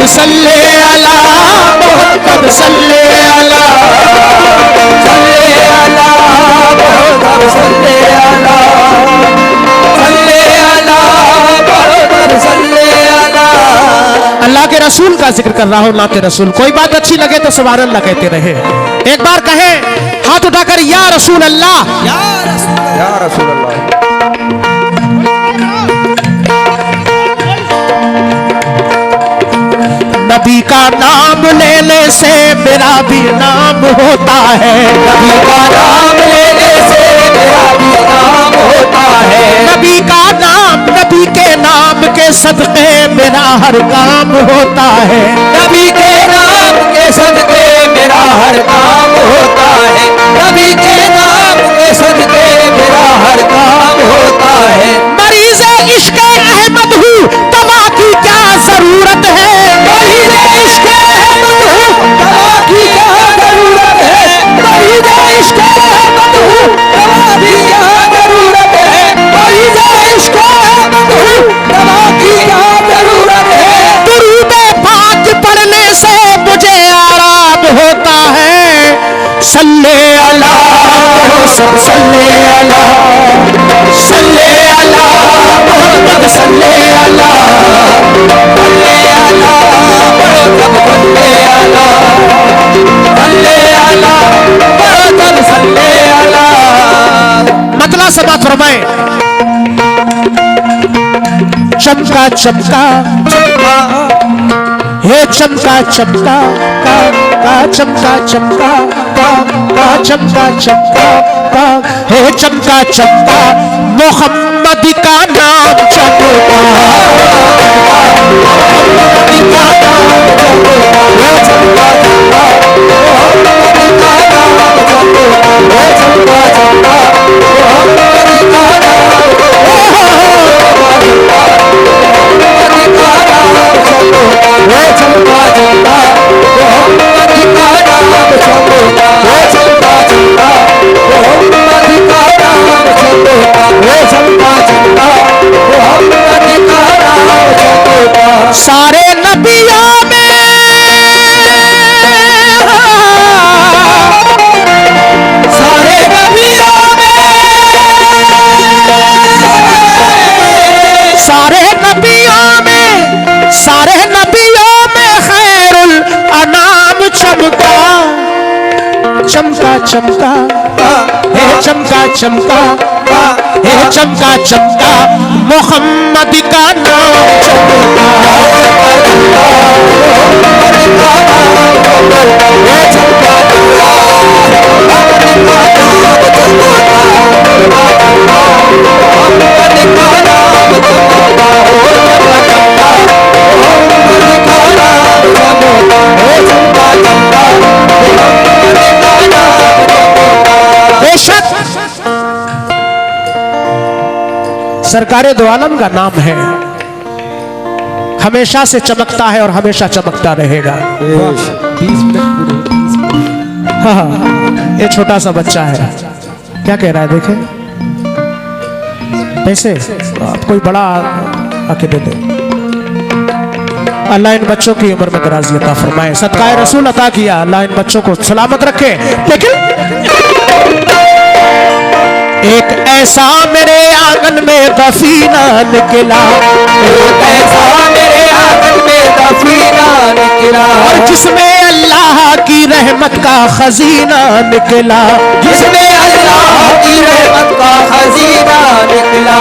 सल्ले अला मोहम्मद सल्ले अला मोहम्मद सल्ले अला मोहम्मद सल्ले अला। अल्लाह के रसूल का जिक्र कर रहा हूं, अल्लाह के रसूल। कोई बात अच्छी लगे तो सुभान अल्लाह कहते रहे। एक बार कहे हाथ उठाकर या रसूल अल्लाह, या रसूल अल्लाह। नबी का नाम लेने से मेरा भी नाम होता है, नबी का नाम लेने से मेरा भी नाम होता है। नबी का नाम, नबी के नाम के सदके मेरा हर काम होता है, नबी के नाम के सदके मेरा हर काम होता है, नबी के नाम के सदके मेरा हर काम होता है। मरीज़ इश्क़ अहमद हूँ, दवा की क्या जरूरत है, मरीज़ इश्क़ अहमद हूँ, दवा की क्या जरूरत है, मरीज़ इश्क़ अहमद हूँ, दवा की क्या जरूरत है, मरीज़ इश्क़ अहमद हूँ, दवा की क्या जरूरत है। दुरूद पाक पढ़ने से मुझे आराम होता है। सल्ले अला सब सल्ले अला, सल्ले अला मोहम्मद सल्ले अला, सल्ले अला मोहम्मद सल्ले अला, सल्ले अला मोहम्मद सल्ले अला। मतलब समाप्त फरमाए। चमका चमका हे चमका चमका का चमका चमका का चमका चमका हे चमका चमका मोहम्मद का नाम चमका, मोहम्मद का नाम चमका, हे चमका चमका मोहम्मद का नाम चमका, हे चमका चमका मोहम्मद का नाम सारे नबियों में, सारे नबियों में, सारे नबियों में, सारे नबियों में खैरुल अनाम चमका, चमका चमका हे चमका चमका, हे चमका चमका मोहम्मद का नाम चमका, हे चमका चमका बेशक सरकारे दो आलम का नाम है, हमेशा से चमकता है और हमेशा चमकता रहेगा। हाँ, ये छोटा सा बच्चा है, क्या कह रहा है देखे पैसे आप कोई बड़ा आके दे दे। अल्लाह इन बच्चों की उम्र में दराज़ी अता फरमाए, सदकाए रसूल अता किया, अल्लाह इन बच्चों को सलामत रखे। लेकिन एक ऐसा मेरे आंगन में दफीना निकला, एक ऐसा मेरे आंगन में दफीना निकला, और जिसमें अल्लाह की रहमत का खजीना निकला, जिसमें अल्लाह की रहमत का खजीना निकला,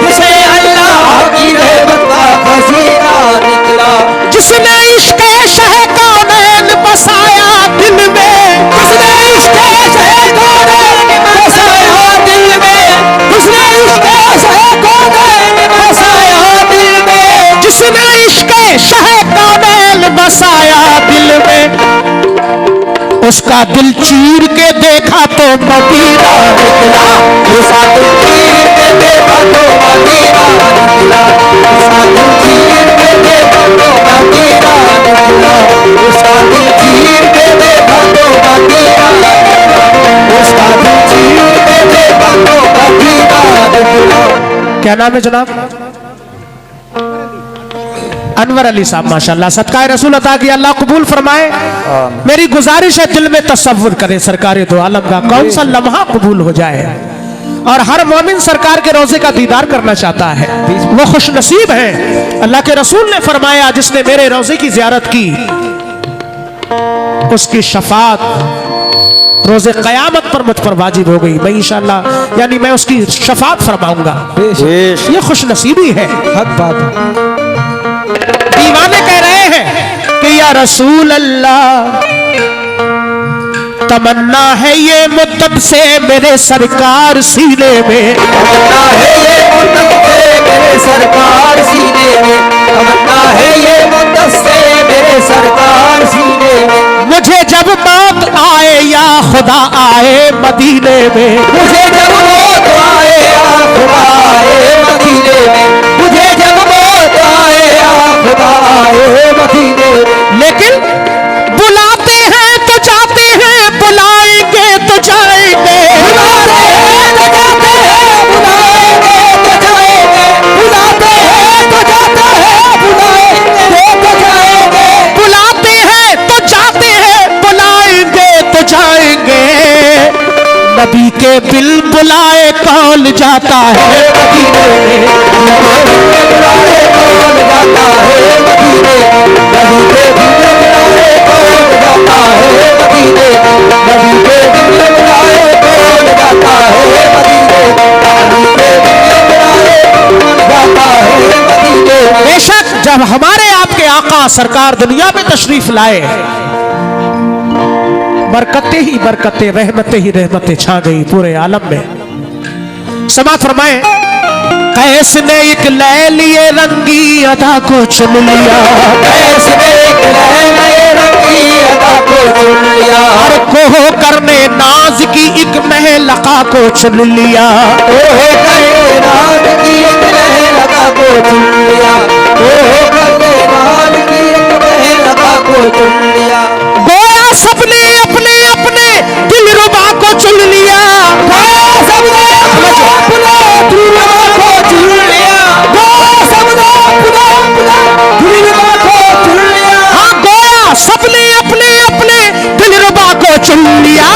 जिसमें अल्लाह की रहमत का खजीना निकला, जिसने इश्क़ शह कौनैन बसाया दिल में, जिसने इश्क़ शह कौनैन बसाया दिल में, जिसने इश्क़ शह कौनैन बसाया दिल में, जिसने इश्क़ शह कौनैन बसाया दिल में, उसका दिल चीर के देखा तो मदीना निकला, उसका दिल चीर के देखा तो मदीना निकला, उसका दिल चीर के देखा तो मदीना निकला, उसका दिल चीर के देखा तो मदीना निकला, उसका दिल चीर के देखा तो मदीना निकला। क्या नाम है जनाब? अनवर अली साहब माशाल्लाह, सदका रसूल अता किया, अल्लाह कबूल फरमाए। मेरी गुजारिश है दिल में तसव्वुर करें सरकार दो आलम का कौन सा लम्हा कबूल हो जाए, और हर मोमिन सरकार के रोजे का दीदार करना चाहता है, वो खुश नसीब है। अल्लाह के रसूल ने फरमाया जिसने मेरे रोजे की जियारत की उसकी शफात रोजे कयामत पर मुझ पर वाजिब हो गई, मैं इंशाअल्लाह यानी मैं उसकी शफात फरमाऊंगा। ये खुश नसीबी है। दीवाने कह रहे हैं कि या रसूल अल्लाह तमन्ना है ये मुद्दत से मेरे सरकार सीने में, तमन्ना है ये मुद्दत से मेरे सरकार सीने में, तमन्ना है ये मुद्दत से मेरे सरकार सीने में। मुझे जब मौत आए या खुदा आए मदीने में, मुझे जब मौत आए या खुदा आए मदीने में, मुझे जब मौत आए या खुदा आए मदीने में। लेकिन बुलाते हैं तो जाते हैं, बुलाएंगे तो जाएंगे, बुलाते हैं तो जाते हैं, बुलाएंगे तो जाएंगे, बुलाते हैं तो जाते हैं, बुलाएंगे तो जाएंगे, बुलाते हैं तो जाते हैं, बुलाएंगे तो जाएंगे। नबी के बिल बुलाए कौन जाता है मदीने में, बुलाए कौन जाता है मदीने, नबी के बिन बुलाए कौन जाता है मदीने, नबी के बिन बुलाए कौन जाता है मदीने, नबी के बिन बुलाए कौन जाता है मदीने। बेशक जब हमारे आपके आका सरकार दुनिया में तशरीफ लाए, बरकतें ही बरकतें, रहमतें ही रहमतें छा गई पूरे आलम में। समात फरमाए कैस ने एक ले लिए रंगी अदा को चुन लिया, कैस ने एक नए रंगी अदा को चुन लिया, हर को करने नाज की एक महलका को चुन लिया, ओह करने नाज की एक महलका को चुन लिया, ओह करने नाज की एक महलका को चुन लिया। गोया सबने अपने अपने दिल रुबा को चुन लिया, गोया सबने अपने दिलरुबा को चुन लिया, गोया सबने अपने दिलरुबा को चुन लिया। हाँ गोया सबने अपने अपने दिल रुबा को चुन लिया,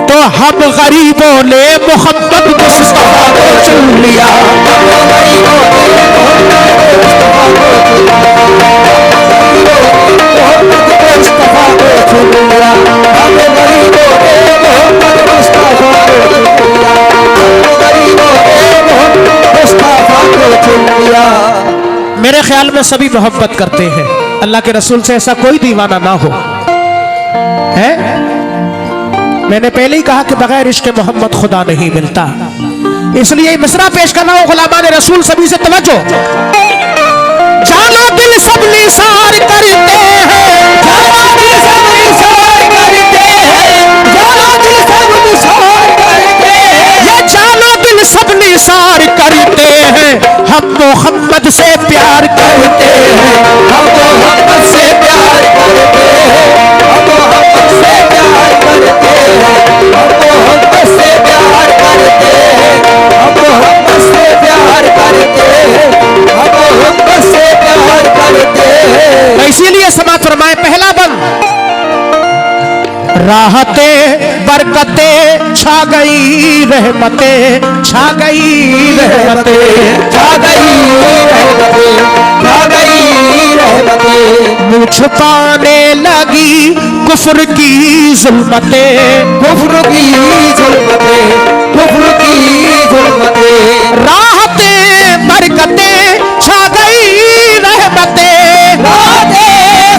तो हम गरीबों ने मोहम्मद मुस्तफा को चुन लिया। मेरे ख्याल में सभी मोहब्बत करते हैं, अल्लाह के रसूल से ऐसा कोई दीवाना ना हो है। मैंने पहले ही कहा कि बगैर इश्क मोहम्मद खुदा नहीं मिलता, इसलिए मिसरा पेश करना हो गुलामान रसूल सभी से तवज्जो। जानो दिल सब निसार करते हैं, जानो दिल सब निसार करते हैं, जानो दिल सब निसार करते हैं, ये जानो दिल सब निसार करते हैं, हम मोहम्मद से प्यार करते हैं, हम मोहम्मद से प्यार करते हैं, हम मोहम्मद से प्यार करते हैं, हम मोहम्मद से प्यार करते हैं, हम मोहम्मद से प्यार करते हैं, हम मोहम्मद से प्यार करते हैं। तो इसीलिए समाज फरमाए पहला बंद राहते बरकते छा गई रहमते, छा गई रहमते, छा गई रहमते, छा गई रहमते, मुँह छुपाने लगी कुफ्र की जुल्मते, कुफ्र की जुल्मते, कुफ्र की जुल्मते। राहते बरकते छा गई रहमते, राहते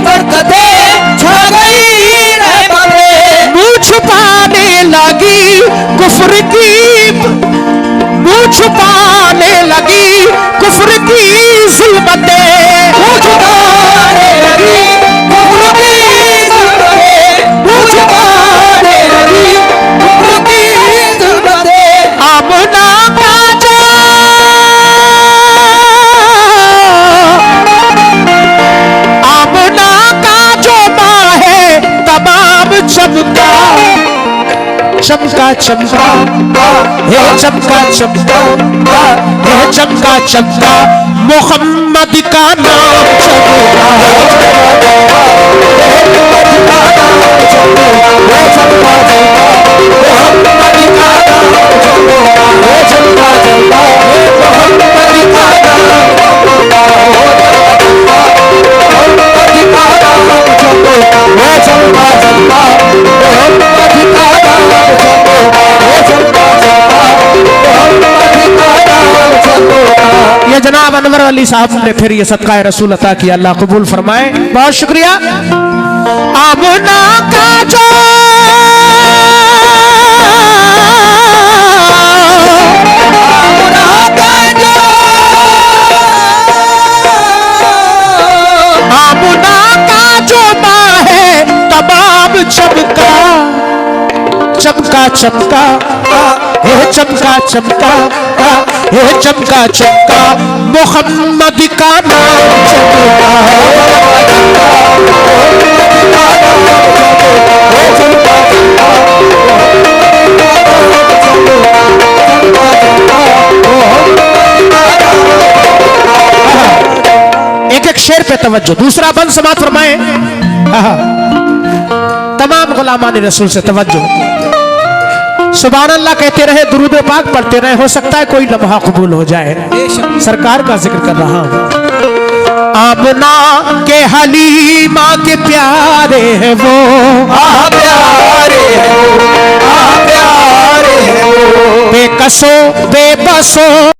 बरकते छा गई रहमते, मुँह छुपाने लगी कुफ्र की, मुँह छुपाने लगी कुफ्र की जुल्मते, मुँह छुपाने लगी कुफ्र की जुल्मते, मुँह छुपाने लगी कुफ्र की जुल्मते। आमना का जो आमना का जो माँ है तमाम जब का चमका चमका, हे चमका चमका, हे चमका चमका, मोहम्मद का नाम ये जनाब अनवर अली साहब ने फिर ये सदका रसूल अता किया, अल्लाह कबूल फरमाए, बहुत शुक्रिया। आमना का जो आमना का जो माँ है तमाम चमका चमका चमका, हे चमका चमका, हे चमका चमका, मोहम्मद का नाम चमका। एक एक शेर पे तवज्जो, दूसरा बंद समात फरमाए। तमाम गुलामानी रसूल से तवज्जो, सुभान अल्लाह कहते रहे, दुरूद पाक पढ़ते रहे, हो सकता है कोई लम्हा कबूल हो जाए। सरकार का जिक्र कर रहा हूं। आमना के हलीमा के प्यारे हैं वो, प्यारे हो, प्यारे हो, बेकसो बेबसो